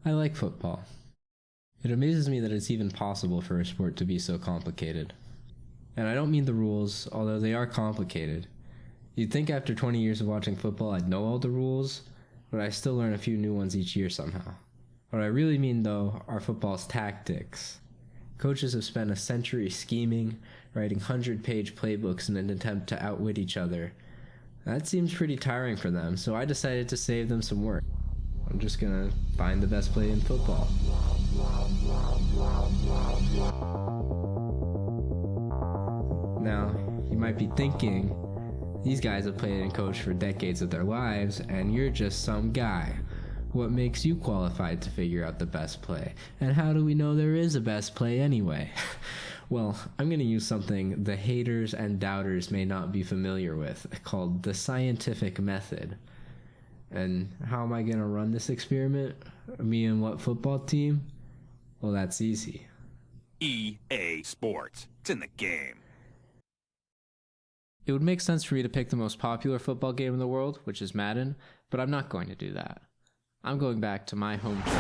I like football. It amazes me that it's even possible for a sport to be so complicated. And I don't mean the rules, although they are complicated. You'd think after 20 years of watching football I'd know all the rules, but I still learn a few new ones each year somehow. What I really mean, though, are football's tactics. Coaches have spent a century scheming, writing 100-page playbooks in an attempt to outwit each other. That seems pretty tiring for them, so I decided to save them some work. I'm just gonna find the best play in football. Now, you might be thinking, these guys have played and coached for decades of their lives, and you're just some guy. What makes you qualified to figure out the best play? And how do we know there is a best play anyway? Well, I'm going to use something the haters and doubters may not be familiar with, called the scientific method. And how am I going to run this experiment? Me and what football team? Well, that's easy. EA Sports. It's in the game. It would make sense for me to pick the most popular football game in the world, which is Madden, but I'm not going to do that. I'm going back to my home turf.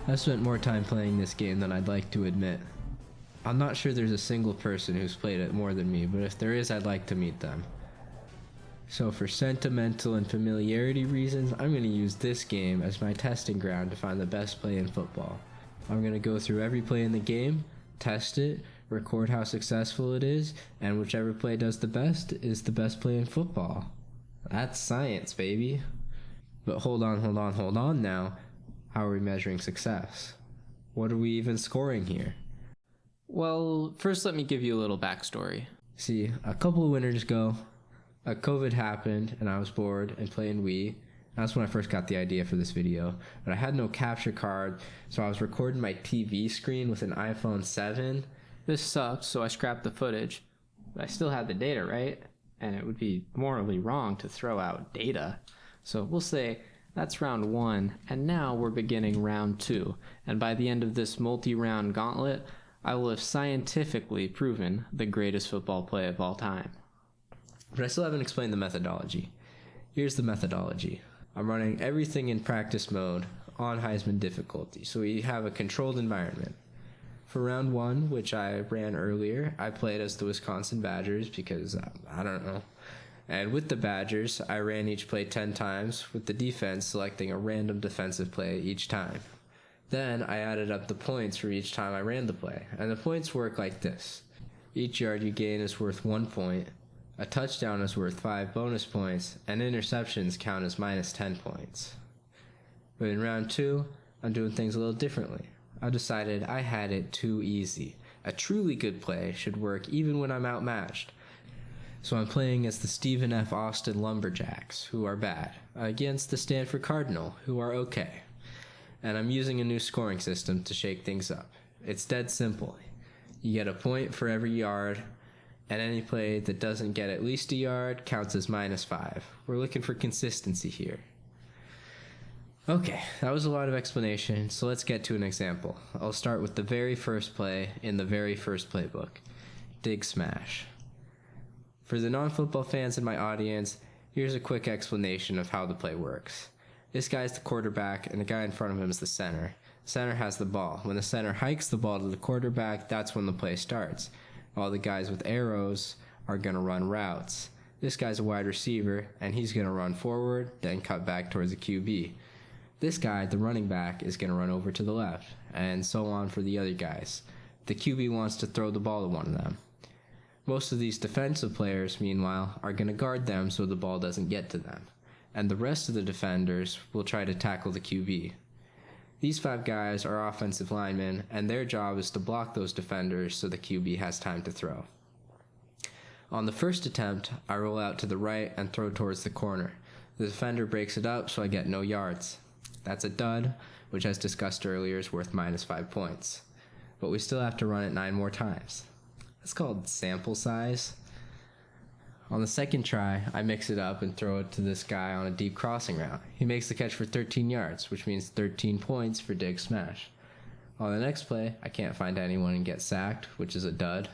I've spent more time playing this game than I'd like to admit. I'm not sure there's a single person who's played it more than me, but if there is, I'd like to meet them. So for sentimental and familiarity reasons, I'm going to use this game as my testing ground to find the best play in football. I'm going to go through every play in the game, test it, record how successful it is, and whichever play does the best is the best play in football. That's science, baby. But hold on now. How are we measuring success? What are we even scoring here? Well, first let me give you a little backstory. See, a couple of winters ago, COVID happened and I was bored and playing Wii. That's when I first got the idea for this video. But I had no capture card, so I was recording my TV screen with an iPhone 7. This sucked, so I scrapped the footage. But I still had the data, right? And it would be morally wrong to throw out data. So we'll say that's round 1, and now we're beginning round 2. And by the end of this multi-round gauntlet, I will have scientifically proven the greatest football play of all time. But I still haven't explained the methodology. Here's the methodology. I'm running everything in practice mode on Heisman difficulty, so we have a controlled environment. For round 1, which I ran earlier, I played as the Wisconsin Badgers because, I don't know. And with the Badgers, I ran each play 10 times, with the defense selecting a random defensive play each time. Then I added up the points for each time I ran the play, and the points work like this. Each yard you gain is worth 1 point, a touchdown is worth 5 bonus points, and interceptions count as minus 10 points. But in round 2, I'm doing things a little differently. I decided I had it too easy. A truly good play should work even when I'm outmatched. So I'm playing as the Stephen F. Austin Lumberjacks, who are bad, against the Stanford Cardinal, who are okay. And I'm using a new scoring system to shake things up. It's dead simple. You get a point for every yard, and any play that doesn't get at least a yard counts as minus 5. We're looking for consistency here. Okay, that was a lot of explanation, so let's get to an example. I'll start with the very first play in the very first playbook, Dig Smash. For the non-football fans in my audience, here's a quick explanation of how the play works. This guy's the quarterback, and the guy in front of him is the center. The center has the ball. When the center hikes the ball to the quarterback, that's when the play starts. All the guys with arrows are going to run routes. This guy's a wide receiver, and he's going to run forward, then cut back towards the QB. This guy, the running back, is going to run over to the left, and so on for the other guys. The QB wants to throw the ball to one of them. Most of these defensive players, meanwhile, are going to guard them so the ball doesn't get to them, and the rest of the defenders will try to tackle the QB. These 5 guys are offensive linemen, and their job is to block those defenders so the QB has time to throw. On the first attempt, I roll out to the right and throw towards the corner. The defender breaks it up, so I get no yards. That's a dud, which as discussed earlier is worth minus 5 points. But we still have to run it 9 more times. That's called sample size. On the second try, I mix it up and throw it to this guy on a deep crossing route. He makes the catch for 13 yards, which means 13 points for Dig Smash. On the next play, I can't find anyone and get sacked, which is a dud.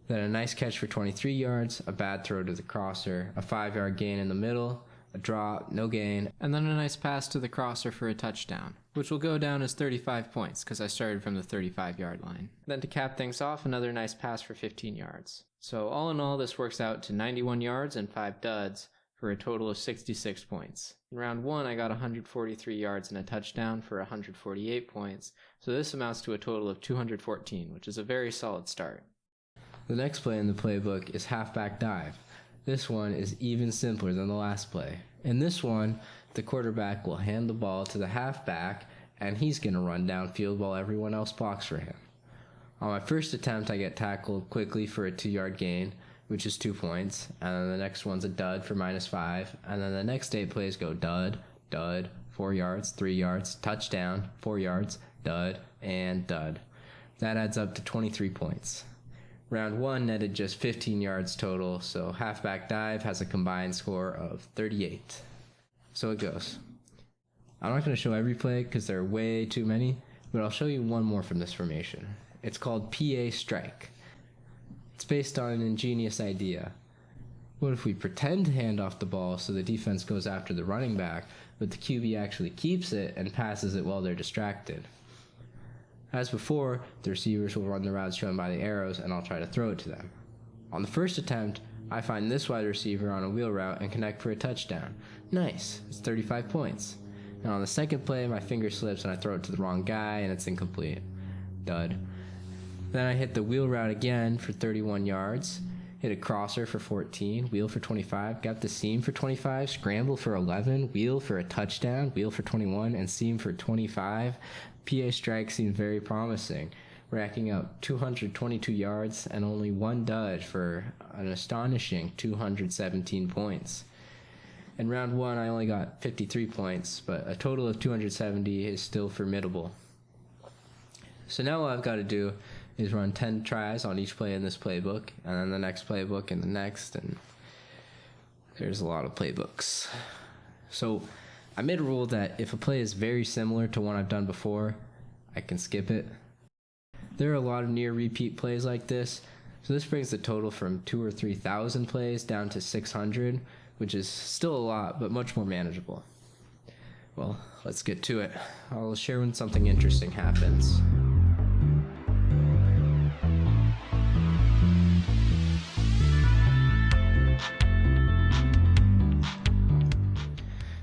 Then a nice catch for 23 yards, a bad throw to the crosser, a 5-yard gain in the middle, a drop, no gain, and then a nice pass to the crosser for a touchdown, which will go down as 35 points because I started from the 35-yard line. Then to cap things off, another nice pass for 15 yards. So all in all, this works out to 91 yards and 5 duds for a total of 66 points. In round 1, I got 143 yards and a touchdown for 148 points, so this amounts to a total of 214, which is a very solid start. The next play in the playbook is halfback dive. This one is even simpler than the last play. In this one, the quarterback will hand the ball to the halfback, and he's going to run downfield while everyone else blocks for him. On my first attempt, I get tackled quickly for a 2-yard gain, which is 2 points, and then the next one's a dud for -5, and then the next 8 plays go dud, dud, 4 yards, 3 yards, touchdown, 4 yards, dud, and dud. That adds up to 23 points. Round 1 netted just 15 yards total, so halfback dive has a combined score of 38. So it goes. I'm not going to show every play because there are way too many, but I'll show you one more from this formation. It's called PA Strike. It's based on an ingenious idea. What if we pretend to hand off the ball so the defense goes after the running back, but the QB actually keeps it and passes it while they're distracted? As before, the receivers will run the routes shown by the arrows, and I'll try to throw it to them. On the first attempt, I find this wide receiver on a wheel route and connect for a touchdown. Nice, it's 35 points. And on the second play, my finger slips and I throw it to the wrong guy and it's incomplete. Dud. Then I hit the wheel route again for 31 yards, hit a crosser for 14, wheel for 25, got the seam for 25, scramble for 11, wheel for a touchdown, wheel for 21, and seam for 25. PA Strike seemed very promising, racking up 222 yards and only 1 dud for an astonishing 217 points. In round 1, I only got 53 points, but a total of 270 is still formidable. So now all I've got to do is run 10 tries on each play in this playbook, and then the next playbook and the next, and there's a lot of playbooks. So I made a rule that if a play is very similar to one I've done before, I can skip it. There are a lot of near repeat plays like this, so this brings the total from 2,000 or 3,000 plays down to 600, which is still a lot, but much more manageable. Well, let's get to it. I'll share when something interesting happens.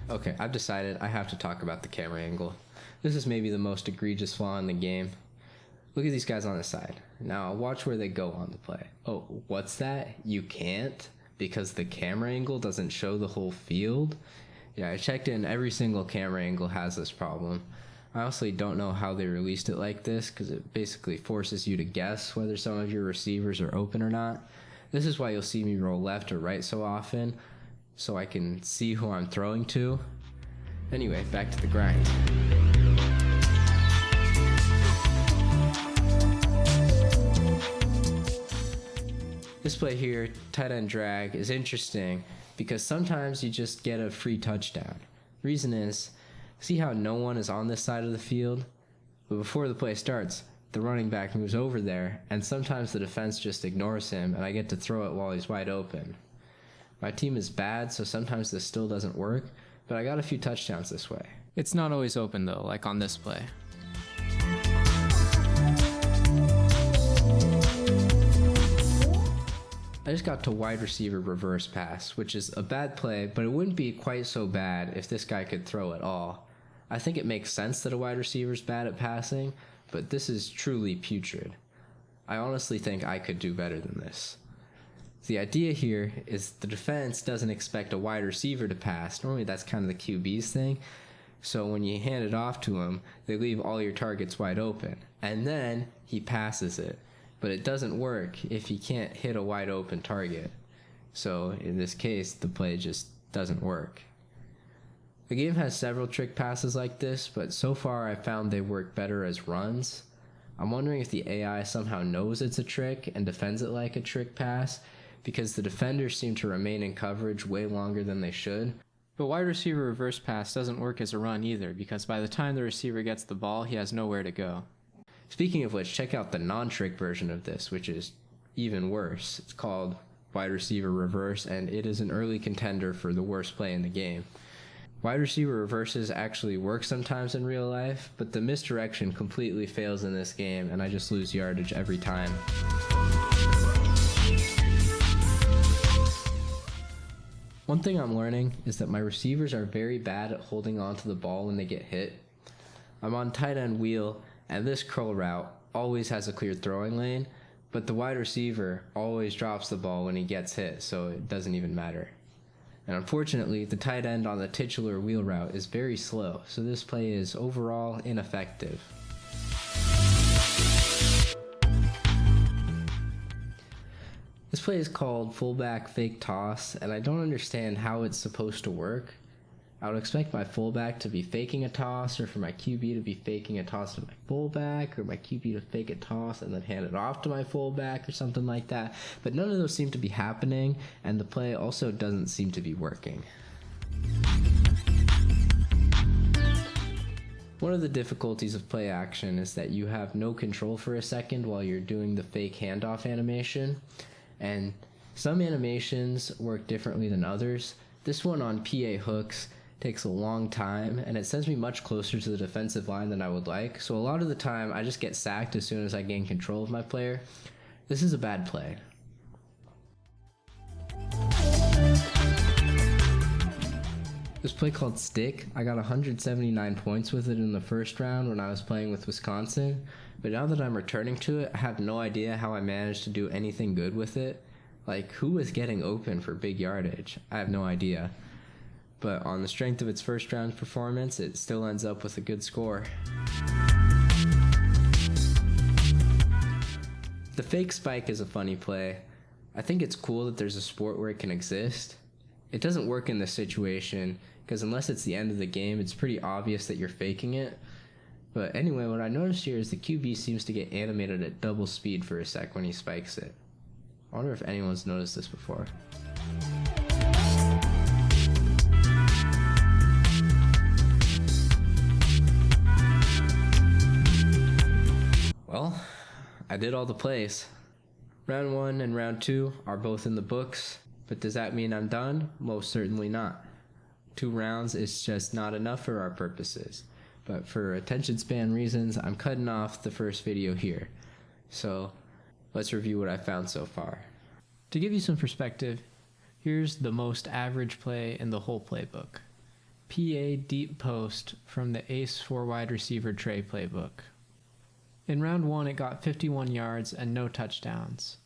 Okay, I've decided I have to talk about the camera angle. This is maybe the most egregious flaw in the game. Look at these guys on the side. Now watch where they go on the play. Oh, what's that? You can't? Because the camera angle doesn't show the whole field? Yeah, I checked in. Every single camera angle has this problem. I honestly don't know how they released it like this, because it basically forces you to guess whether some of your receivers are open or not. This is why you'll see me roll left or right so often, so I can see who I'm throwing to. Anyway, back to the grind. This play here, tight end drag, is interesting because sometimes you just get a free touchdown. Reason is, see how no one is on this side of the field? But before the play starts, the running back moves over there, and sometimes the defense just ignores him, and I get to throw it while he's wide open. My team is bad, so sometimes this still doesn't work, but I got a few touchdowns this way. It's not always open though, like on this play. I just got to wide receiver reverse pass, which is a bad play, but it wouldn't be quite so bad if this guy could throw at all. I think it makes sense that a wide receiver's bad at passing, but this is truly putrid. I honestly think I could do better than this. The idea here is the defense doesn't expect a wide receiver to pass. Normally that's kind of the QB's thing. So when you hand it off to him, they leave all your targets wide open. And then he passes it. But it doesn't work if he can't hit a wide open target. So in this case, the play just doesn't work. The game has several trick passes like this, but so far I've found they work better as runs. I'm wondering if the AI somehow knows it's a trick and defends it like a trick pass, because the defenders seem to remain in coverage way longer than they should. But wide receiver reverse pass doesn't work as a run either, because by the time the receiver gets the ball, he has nowhere to go. Speaking of which, check out the non-trick version of this, which is even worse. It's called wide receiver reverse, and it is an early contender for the worst play in the game. Wide receiver reverses actually work sometimes in real life, but the misdirection completely fails in this game, and I just lose yardage every time. One thing I'm learning is that my receivers are very bad at holding on to the ball when they get hit. I'm on tight end wheel, and this curl route always has a clear throwing lane, but the wide receiver always drops the ball when he gets hit, so it doesn't even matter. And unfortunately, the tight end on the titular wheel route is very slow, so this play is overall ineffective. This play is called fullback fake toss, and I don't understand how it's supposed to work. I would expect my fullback to be faking a toss, or for my QB to be faking a toss to my fullback, or my QB to fake a toss and then hand it off to my fullback or something like that. But none of those seem to be happening, and the play also doesn't seem to be working. One of the difficulties of play action is that you have no control for a second while you're doing the fake handoff animation, and some animations work differently than others. This one on PA hooks takes a long time, and it sends me much closer to the defensive line than I would like, so a lot of the time I just get sacked as soon as I gain control of my player. This is a bad play. This play called Stick, I got 179 points with it in the first round when I was playing with Wisconsin, but now that I'm returning to it, I have no idea how I managed to do anything good with it. Like, who was getting open for big yardage? I have no idea. But on the strength of its first round performance, it still ends up with a good score. The fake spike is a funny play. I think it's cool that there's a sport where it can exist. It doesn't work in this situation, because unless it's the end of the game, it's pretty obvious that you're faking it. But anyway, what I noticed here is the QB seems to get animated at double speed for a sec when he spikes it. I wonder if anyone's noticed this before. Well, I did all the plays. Round 1 and round 2 are both in the books, but does that mean I'm done? Most certainly not. 2 rounds is just not enough for our purposes, but for attention span reasons, I'm cutting off the first video here. So let's review what I found so far. To give you some perspective, here's the most average play in the whole playbook. PA deep post from the Ace 4 wide receiver Trey playbook. In round 1, it got 51 yards and no touchdowns.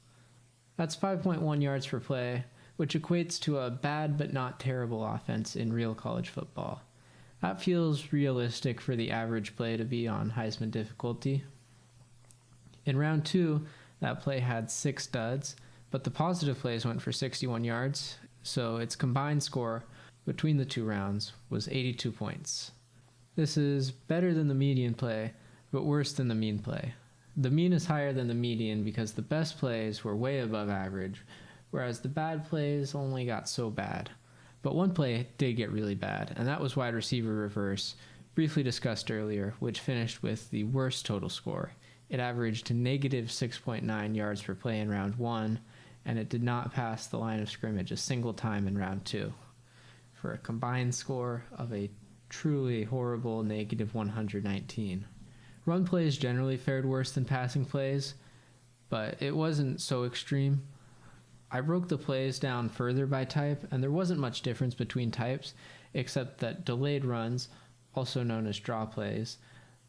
That's 5.1 yards per play, which equates to a bad but not terrible offense in real college football. That feels realistic for the average play to be on Heisman difficulty. In round 2, that play had 6 duds, but the positive plays went for 61 yards, so its combined score between the 2 rounds was 82 points. This is better than the median play, but worse than the mean play. The mean is higher than the median because the best plays were way above average, whereas the bad plays only got so bad. But one play did get really bad, and that was wide receiver reverse, briefly discussed earlier, which finished with the worst total score. It averaged negative 6.9 yards per play in round 1, and it did not pass the line of scrimmage a single time in round 2, for a combined score of a truly horrible negative 119. Run plays generally fared worse than passing plays, but it wasn't so extreme. I broke the plays down further by type, and there wasn't much difference between types, except that delayed runs, also known as draw plays,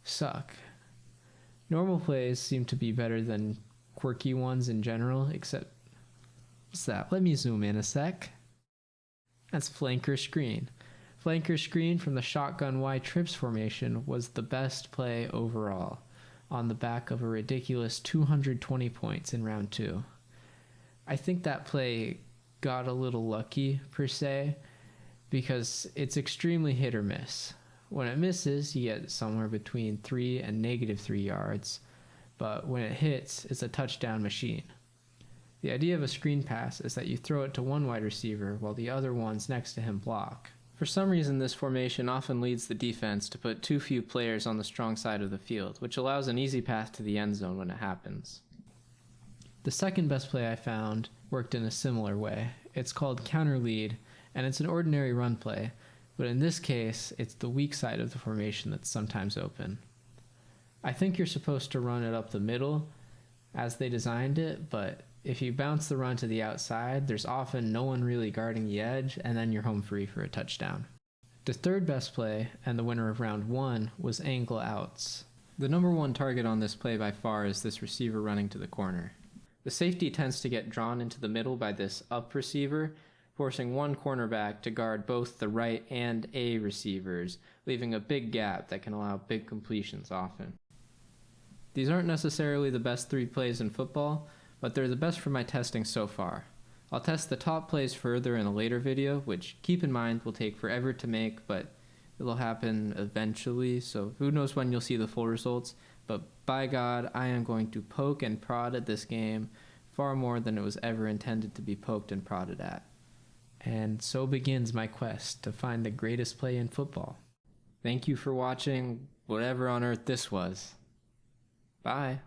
suck. Normal plays seem to be better than quirky ones in general, except... What's that? Let me zoom in a sec. That's flanker screen. Flanker screen from the shotgun Y trips formation was the best play overall, on the back of a ridiculous 220 points in round 2. I think that play got a little lucky, per se, because it's extremely hit or miss. When it misses, you get somewhere between 3 and negative 3 yards, but when it hits, it's a touchdown machine. The idea of a screen pass is that you throw it to one wide receiver while the other ones next to him block. For some reason, this formation often leads the defense to put too few players on the strong side of the field, which allows an easy path to the end zone when it happens. The second best play I found worked in a similar way. It's called counter lead, and it's an ordinary run play, but in this case, it's the weak side of the formation that's sometimes open. I think you're supposed to run it up the middle as they designed it, but if you bounce the run to the outside, there's often no one really guarding the edge, and then you're home free for a touchdown. The third best play, and the winner of round 1, was angle outs. The number one target on this play by far is this receiver running to the corner. The safety tends to get drawn into the middle by this up receiver, forcing one cornerback to guard both the right and A receivers, leaving a big gap that can allow big completions often. These aren't necessarily the best 3 plays in football, but they're the best for my testing so far. I'll test the top plays further in a later video, which, keep in mind, will take forever to make, but it'll happen eventually, so who knows when you'll see the full results. But by God, I am going to poke and prod at this game far more than it was ever intended to be poked and prodded at. And so begins my quest to find the greatest play in football. Thank you for watching whatever on earth this was. Bye.